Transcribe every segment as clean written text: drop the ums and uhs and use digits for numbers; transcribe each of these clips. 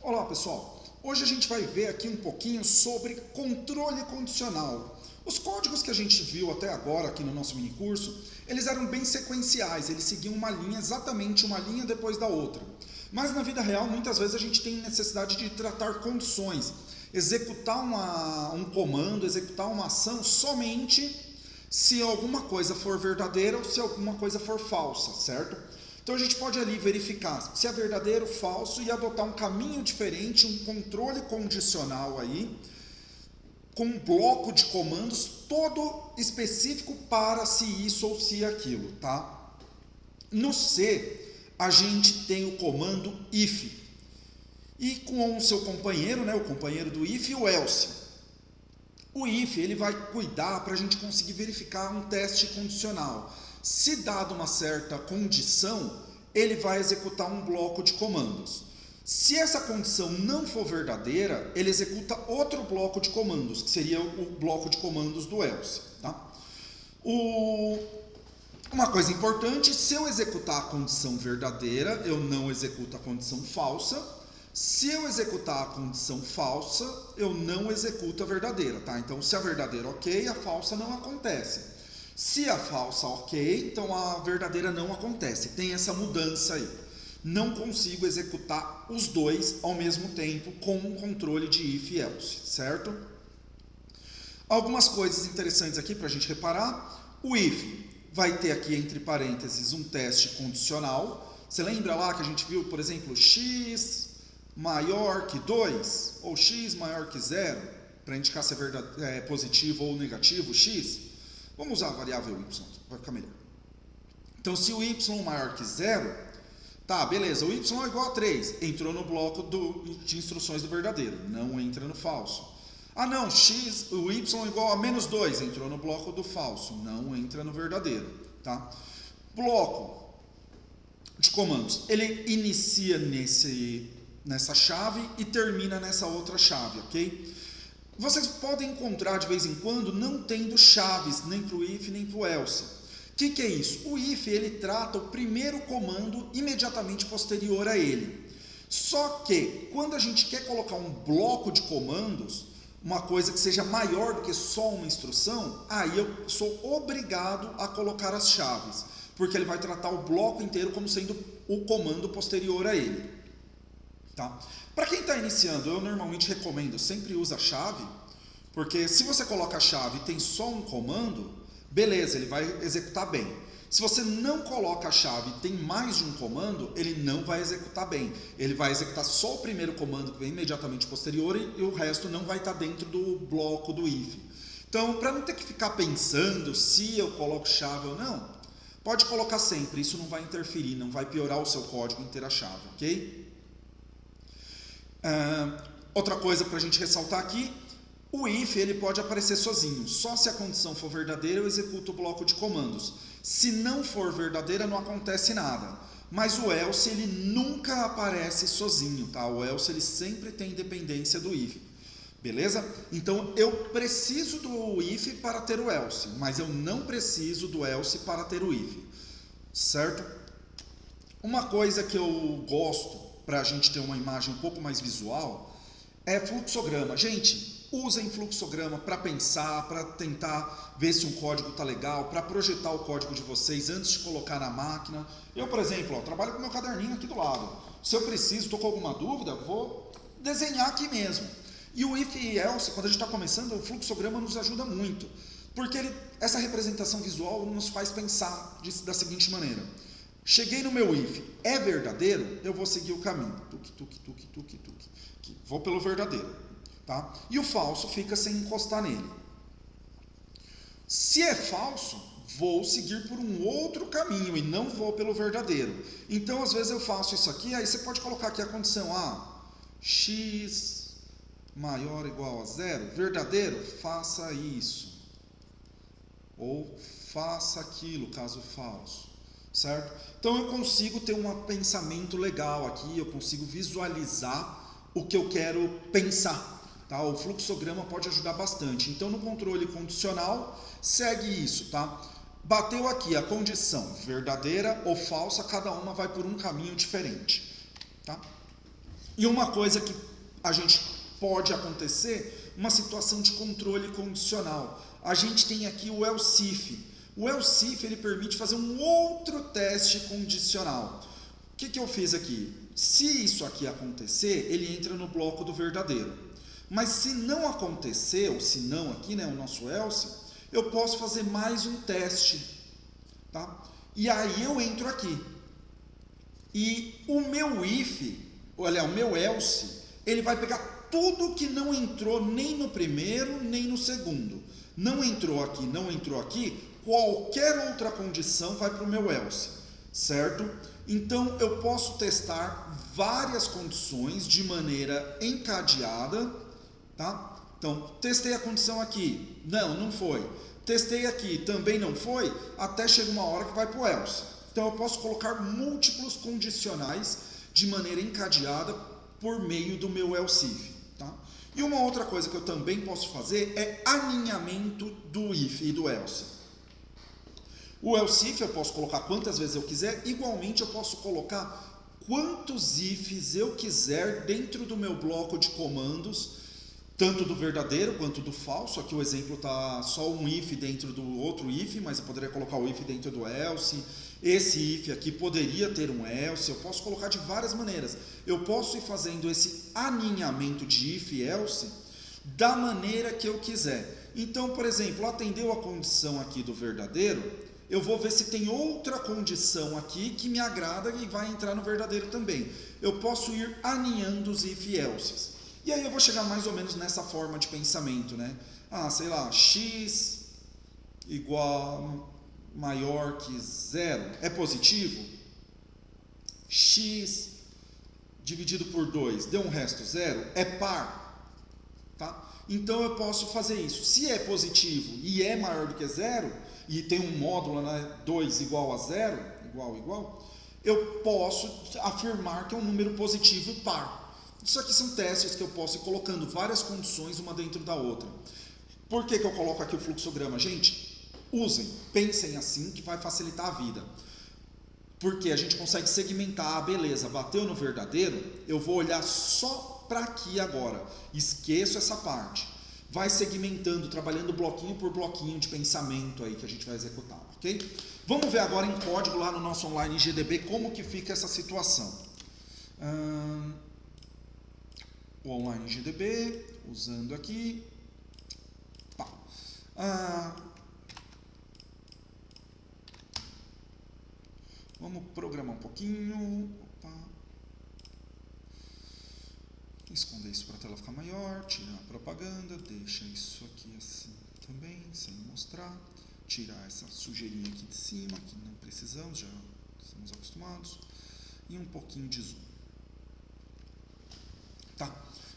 Olá pessoal, hoje a gente vai ver aqui um pouquinho sobre controle condicional. Os códigos que a gente viu até agora aqui no nosso mini curso, eles eram bem sequenciais, eles seguiam uma linha, exatamente uma linha depois da outra. Mas na vida real, muitas vezes a gente tem necessidade de tratar condições, executar um comando, executar uma ação somente se alguma coisa for verdadeira ou se alguma coisa for falsa, certo? Então a gente pode ali verificar se é verdadeiro ou falso e adotar um caminho diferente, um controle condicional aí, com um bloco de comandos todo específico para se isso ou se aquilo, tá? No C, a gente tem o comando if. E com o seu companheiro, né, o companheiro do if, o else. O if ele vai cuidar para a gente conseguir verificar um teste condicional. Se dado uma certa condição, ele vai executar um bloco de comandos. Se essa condição não for verdadeira, ele executa outro bloco de comandos, que seria o bloco de comandos do else. Tá? Uma coisa importante, se eu executar a condição verdadeira, eu não executo a condição falsa. Se eu executar a condição falsa, eu não executo a verdadeira. Tá? Então, se a verdadeira ok, a falsa não acontece. Se a falsa ok, então a verdadeira não acontece. Tem essa mudança aí. Não consigo executar os dois ao mesmo tempo com um controle de if e else, certo? Algumas coisas interessantes aqui para a gente reparar. O if vai ter aqui entre parênteses um teste condicional. Você lembra lá que a gente viu, por exemplo, x maior que 2 ou x maior que 0 para indicar se é positivo ou negativo x? Vamos usar a variável y, vai ficar melhor. Então, se o y maior que 0, tá, beleza, o y é igual a 3, entrou no bloco de instruções do verdadeiro, não entra no falso. Ah não, o y é igual a menos 2, entrou no bloco do falso, não entra no verdadeiro. Tá? Bloco de comandos, ele inicia nessa chave e termina nessa outra chave, ok? Vocês podem encontrar de vez em quando não tendo chaves nem para o if nem para o else. O que é isso? O if ele trata o primeiro comando imediatamente posterior a ele. Só que quando a gente quer colocar um bloco de comandos, uma coisa que seja maior do que só uma instrução, aí eu sou obrigado a colocar as chaves, porque ele vai tratar o bloco inteiro como sendo o comando posterior a ele. Tá? Para quem está iniciando, eu normalmente recomendo, sempre usa a chave, porque se você coloca a chave e tem só um comando, beleza, ele vai executar bem. Se você não coloca a chave e tem mais de um comando, ele não vai executar bem. Ele vai executar só o primeiro comando que vem imediatamente posterior e o resto não vai estar dentro do bloco do if. Então, para não ter que ficar pensando se eu coloco chave ou não, pode colocar sempre, isso não vai interferir, não vai piorar o seu código em ter a chave, ok? Outra coisa para a gente ressaltar aqui, o if ele pode aparecer sozinho, só se a condição for verdadeira eu executo o bloco de comandos. Se não for verdadeira não acontece nada, mas o else ele nunca aparece sozinho, tá? O else ele sempre tem dependência do if, beleza? Então eu preciso do if para ter o else, mas eu não preciso do else para ter o if, certo? Uma coisa que eu gosto para a gente ter uma imagem um pouco mais visual, é fluxograma. Gente, usem fluxograma para pensar, para tentar ver se um código está legal, para projetar o código de vocês antes de colocar na máquina. Eu, por exemplo, trabalho com meu caderninho aqui do lado. Se eu preciso, estou com alguma dúvida, vou desenhar aqui mesmo. E o if e else, quando a gente está começando, o fluxograma nos ajuda muito, porque essa representação visual nos faz pensar da seguinte maneira. Cheguei no meu if, é verdadeiro? Eu vou seguir o caminho. Tuque. Vou pelo verdadeiro. Tá? E o falso fica sem encostar nele. Se é falso, vou seguir por um outro caminho e não vou pelo verdadeiro. Então, às vezes eu faço isso aqui, aí você pode colocar aqui a condição, x maior ou igual a 0, verdadeiro, faça isso. Ou faça aquilo, caso falso. Certo? Então eu consigo ter um pensamento legal aqui, eu consigo visualizar o que eu quero pensar. Tá? O fluxograma pode ajudar bastante. Então no controle condicional, segue isso. Tá? Bateu aqui a condição verdadeira ou falsa, cada uma vai por um caminho diferente. Tá? E uma coisa que a gente pode acontecer, uma situação de controle condicional. A gente tem aqui o else if. O else if, ele permite fazer um outro teste condicional. O que eu fiz aqui? Se isso aqui acontecer, ele entra no bloco do verdadeiro. Mas se não acontecer, ou se não aqui, né, o nosso else, eu posso fazer mais um teste. Tá? E aí eu entro aqui. E o meu if, olha, o meu else, ele vai pegar tudo que não entrou nem no primeiro, nem no segundo. Não entrou aqui, qualquer outra condição vai para o meu else, certo? Então, eu posso testar várias condições de maneira encadeada, tá? Então, testei a condição aqui, não foi. Testei aqui, também não foi, até chega uma hora que vai para o else. Então, eu posso colocar múltiplos condicionais de maneira encadeada por meio do meu else if, tá? E uma outra coisa que eu também posso fazer é alinhamento do if e do else. O else if eu posso colocar quantas vezes eu quiser, igualmente eu posso colocar quantos ifs eu quiser dentro do meu bloco de comandos, tanto do verdadeiro quanto do falso. Aqui o exemplo está só um if dentro do outro if, mas eu poderia colocar o if dentro do else. Esse if aqui poderia ter um else, eu posso colocar de várias maneiras. Eu posso ir fazendo esse alinhamento de if e else da maneira que eu quiser. Então, por exemplo, atendeu a condição aqui do verdadeiro, eu vou ver se tem outra condição aqui que me agrada e vai entrar no verdadeiro também. Eu posso ir alinhando os if e elses. E aí eu vou chegar mais ou menos nessa forma de pensamento, né? Sei lá, x igual maior que 0 é positivo? X dividido por 2 deu um resto 0? É par? Tá? Então eu posso fazer isso. Se é positivo e é maior do que 0, e tem um módulo, né, 2 igual a 0, igual, eu posso afirmar que é um número positivo par. Isso aqui são testes que eu posso ir colocando várias condições uma dentro da outra. Por que eu coloco aqui o fluxograma? Gente, usem, pensem assim que vai facilitar a vida. Porque a gente consegue segmentar, beleza, bateu no verdadeiro, eu vou olhar só para aqui agora, esqueço essa parte. Vai segmentando, trabalhando bloquinho por bloquinho de pensamento aí que a gente vai executar, ok? Vamos ver agora em código lá no nosso online GDB como que fica essa situação. O online GDB, usando aqui. Vamos programar um pouquinho. Esconder isso para a tela ficar maior, tirar a propaganda, deixa isso aqui assim também, sem mostrar, tirar essa sujeirinha aqui de cima, que não precisamos, já estamos acostumados, e um pouquinho de zoom. Tá,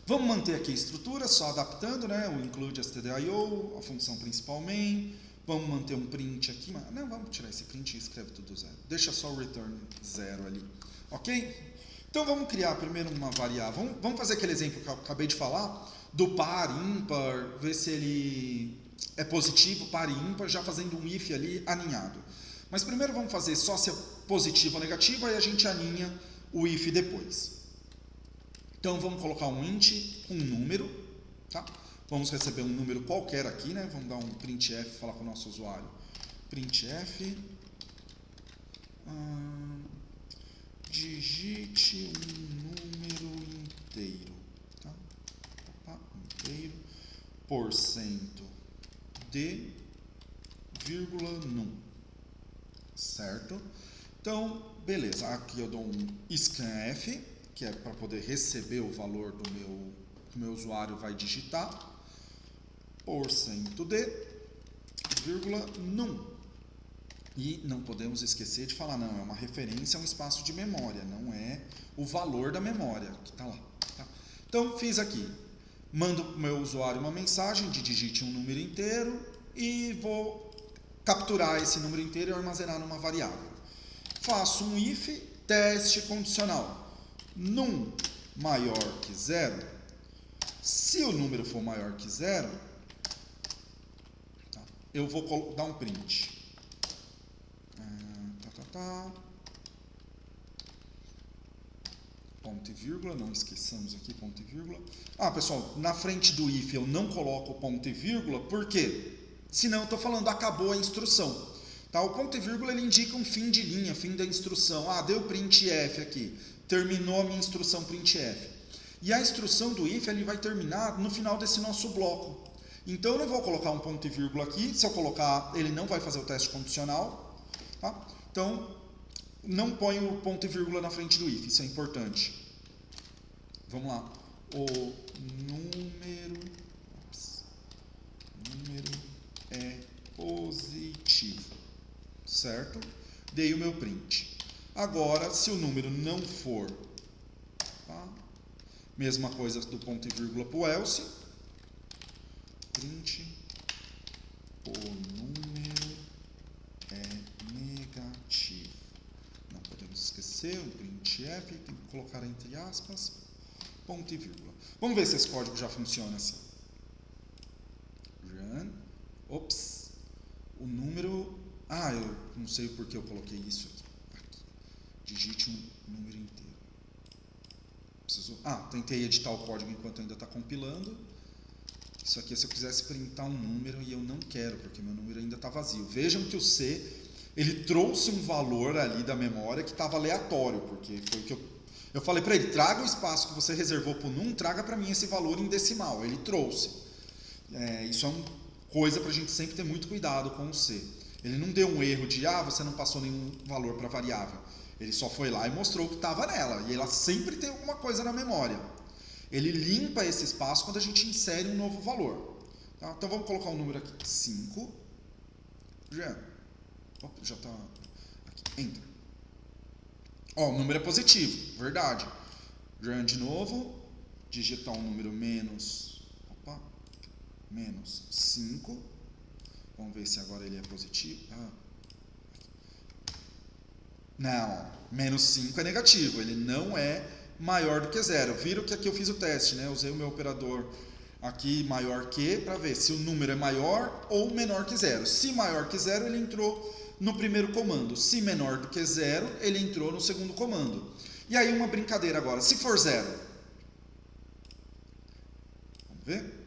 vamos manter aqui a estrutura, só adaptando, né, o include stdio, a função principal main, vamos manter um print aqui, mas não, vamos tirar esse print e escreve tudo 0, deixa só o return 0 ali, ok? Então vamos criar primeiro uma variável, vamos fazer aquele exemplo que eu acabei de falar, do par, ímpar, ver se ele é positivo, par e ímpar, já fazendo um if ali alinhado. Mas primeiro vamos fazer só se é positivo ou negativo, aí a gente alinha o if depois. Então vamos colocar um int, um número, tá? Vamos receber um número qualquer aqui, né? Vamos dar um printf, falar com o nosso usuário. Printf... digite um número inteiro, tá? Inteiro, porcento de, vírgula num, certo? Então, beleza, aqui eu dou um scanf, que é para poder receber o valor do que o meu usuário vai digitar, porcento de, vírgula num. E não podemos esquecer de falar, não, é uma referência a um espaço de memória, não é o valor da memória que está lá. Tá? Então, fiz aqui, mando para o meu usuário uma mensagem de digite um número inteiro e vou capturar esse número inteiro e armazenar numa variável. Faço um if, teste condicional, num maior que 0, se o número for maior que 0, tá, eu vou dar um print. ponto e vírgula, não esqueçamos aqui ponto e vírgula. Ah, pessoal, na frente do if eu não coloco ponto e vírgula, por quê? Senão eu estou falando, acabou a instrução. Tá? O ponto e vírgula ele indica um fim de linha, fim da instrução. Ah, deu printf aqui, terminou a minha instrução printf. E a instrução do if ele vai terminar no final desse nosso bloco. Então eu não vou colocar um ponto e vírgula aqui, se eu colocar ele não vai fazer o teste condicional. Tá? Então não põe o ponto e vírgula na frente do if, isso é importante. Vamos lá. O número é positivo, certo? Dei o meu print. Agora, se o número não for, tá? Mesma coisa do ponto e vírgula para o else. Print, o número é negativo. Não podemos esquecer o printf, tem que colocar entre aspas, ponto e vírgula. Vamos ver se esse código já funciona assim. Run. Ops. O número... Ah, eu não sei por que eu coloquei isso aqui. Digite um número inteiro. Preciso... Ah, tentei editar o código enquanto ainda está compilando. Isso aqui é se eu quisesse printar um número e eu não quero, porque meu número ainda está vazio. Vejam que o C, ele trouxe um valor ali da memória que estava aleatório, porque foi o que eu falei para ele, traga o espaço que você reservou para o num, traga para mim esse valor em decimal. Ele trouxe. Isso é uma coisa para a gente sempre ter muito cuidado com o C. Ele não deu um erro de, você não passou nenhum valor para a variável. Ele só foi lá e mostrou que estava nela. E ela sempre tem alguma coisa na memória. Ele limpa esse espaço quando a gente insere um novo valor. Tá? Então vamos colocar um número aqui, 5. Já está aqui, enter. O número é positivo, verdade. Run de novo, digitar um número menos 5. Vamos ver se agora ele é positivo. Não, menos 5 é negativo, ele não é maior do que 0. Viram que aqui eu fiz o teste, né? Eu usei o meu operador aqui maior que para ver se o número é maior ou menor que 0. Se maior que 0, ele entrou no primeiro comando. Se menor do que 0, ele entrou no segundo comando. E aí uma brincadeira agora. Se for 0, vamos ver?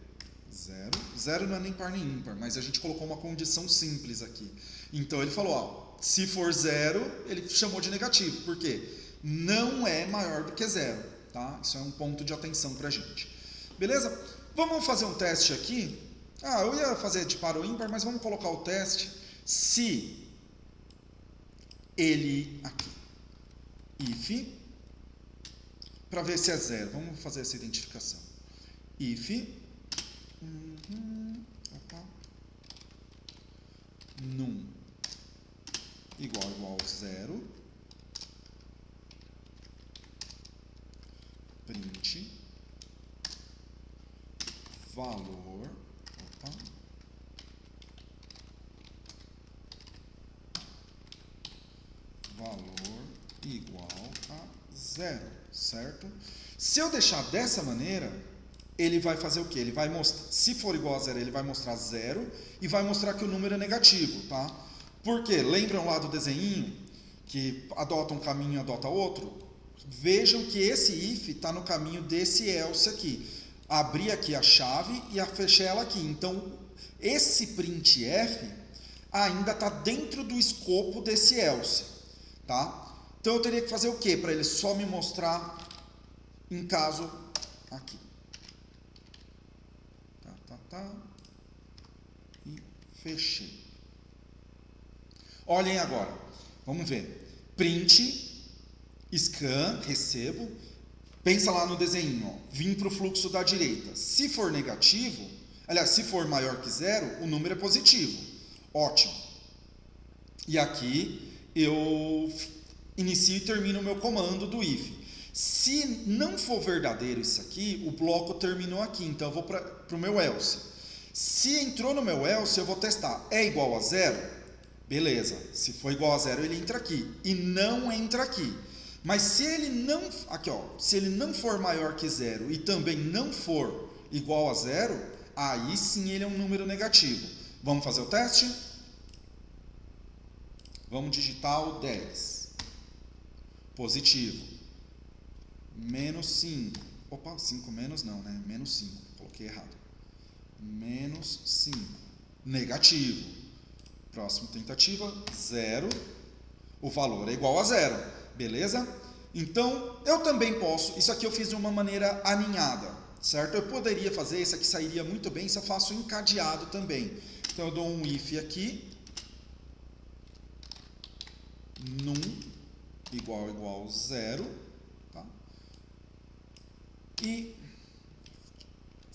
0. 0 não é nem par nem ímpar, mas a gente colocou uma condição simples aqui. Então ele falou, se for 0, ele chamou de negativo. Por quê? Não é maior do que 0, tá? Isso é um ponto de atenção pra gente. Beleza? Vamos fazer um teste aqui. Eu ia fazer de par ou ímpar, mas vamos colocar o teste. Se ele aqui, if, para ver se é 0. Vamos fazer essa identificação. If, num igual 0. Print valor igual a 0, certo? Se eu deixar dessa maneira, ele vai fazer o quê? Ele vai mostrar, se for igual a 0, ele vai mostrar 0 e vai mostrar que o número é negativo, tá? Por quê? Lembram lá do desenho que adota um caminho e adota outro? Vejam que esse if está no caminho desse else aqui. Abri aqui a chave e fechei ela aqui. Então, esse printf ainda está dentro do escopo desse else. Tá? Então, eu teria que fazer o quê? Para ele só me mostrar em caso aqui. E fechei. Olhem agora. Vamos ver. Print... Scan, recebo, pensa lá no desenho, vim para o fluxo da direita. Se for negativo, aliás, se for maior que 0, o número é positivo. Ótimo. E aqui eu inicio e termino o meu comando do if. Se não for verdadeiro isso aqui, o bloco terminou aqui, então eu vou para o meu else. Se entrou no meu else, eu vou testar. É igual a 0? Beleza. Se for igual a 0, ele entra aqui. E não entra aqui. Mas se ele não, se ele não for maior que 0 e também não for igual a 0, aí sim ele é um número negativo. Vamos fazer o teste? Vamos digitar o 10. Positivo. menos 5. Opa, 5 menos não, né? Menos 5. Coloquei errado. Menos 5. Negativo. Próxima tentativa, 0. O valor é igual a 0. Beleza? Então, eu também posso... Isso aqui eu fiz de uma maneira aninhada, certo? Eu poderia fazer, isso aqui sairia muito bem se eu faço encadeado também. Então, eu dou um if aqui. Num igual 0. Tá? E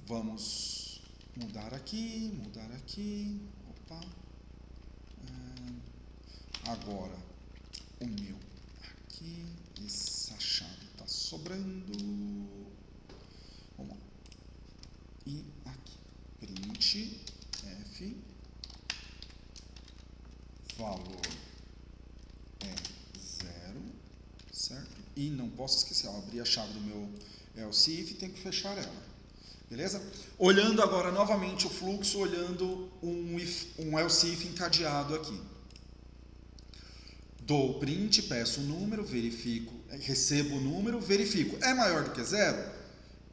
vamos mudar aqui. Opa. Agora, o meu aqui. Essa chave está sobrando. Vamos lá. E aqui. Print f. Valor é 0, certo? E não posso esquecer, ó, abrir a chave do meu else if e tenho que fechar ela. Beleza? Olhando agora novamente o fluxo, olhando um else if encadeado aqui. Dou o print, peço o número, verifico, recebo o número, verifico. É maior do que 0?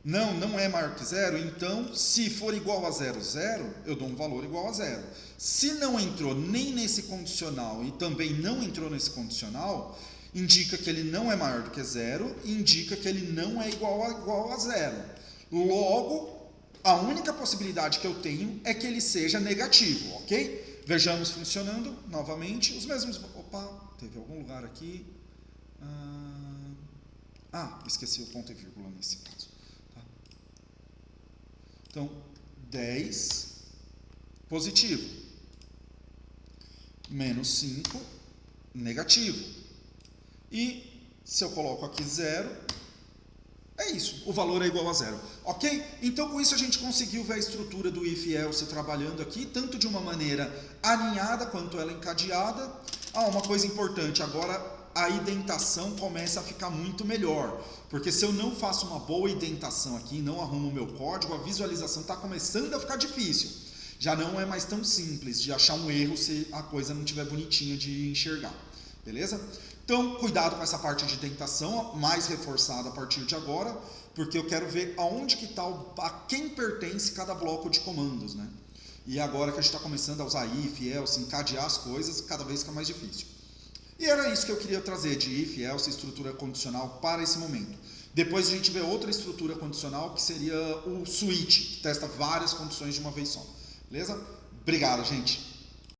Não, não é maior que 0, então se for igual a 0, 0, eu dou um valor igual a 0. Se não entrou nem nesse condicional e também não entrou nesse condicional, indica que ele não é maior do que 0 e indica que ele não é igual a 0. Logo, a única possibilidade que eu tenho é que ele seja negativo, ok? Vejamos funcionando novamente, os mesmos... Opa, teve algum lugar aqui... esqueci o ponto e vírgula nesse caso. Então, 10 positivo, menos 5 negativo. E se eu coloco aqui 0, é isso, o valor é igual a 0. Ok? Então, com isso a gente conseguiu ver a estrutura do if e else trabalhando aqui, tanto de uma maneira alinhada quanto ela encadeada. Uma coisa importante, agora a indentação começa a ficar muito melhor, porque se eu não faço uma boa indentação aqui, não arrumo o meu código, a visualização está começando a ficar difícil. Já não é mais tão simples de achar um erro se a coisa não estiver bonitinha de enxergar. Beleza? Então, cuidado com essa parte de indentação, mais reforçada a partir de agora, porque eu quero ver aonde que está, a quem pertence cada bloco de comandos, né? E agora que a gente está começando a usar if, else, encadear as coisas, cada vez fica mais difícil. E era isso que eu queria trazer de if, else, estrutura condicional para esse momento. Depois a gente vê outra estrutura condicional que seria o switch, que testa várias condições de uma vez só. Beleza? Obrigado, gente.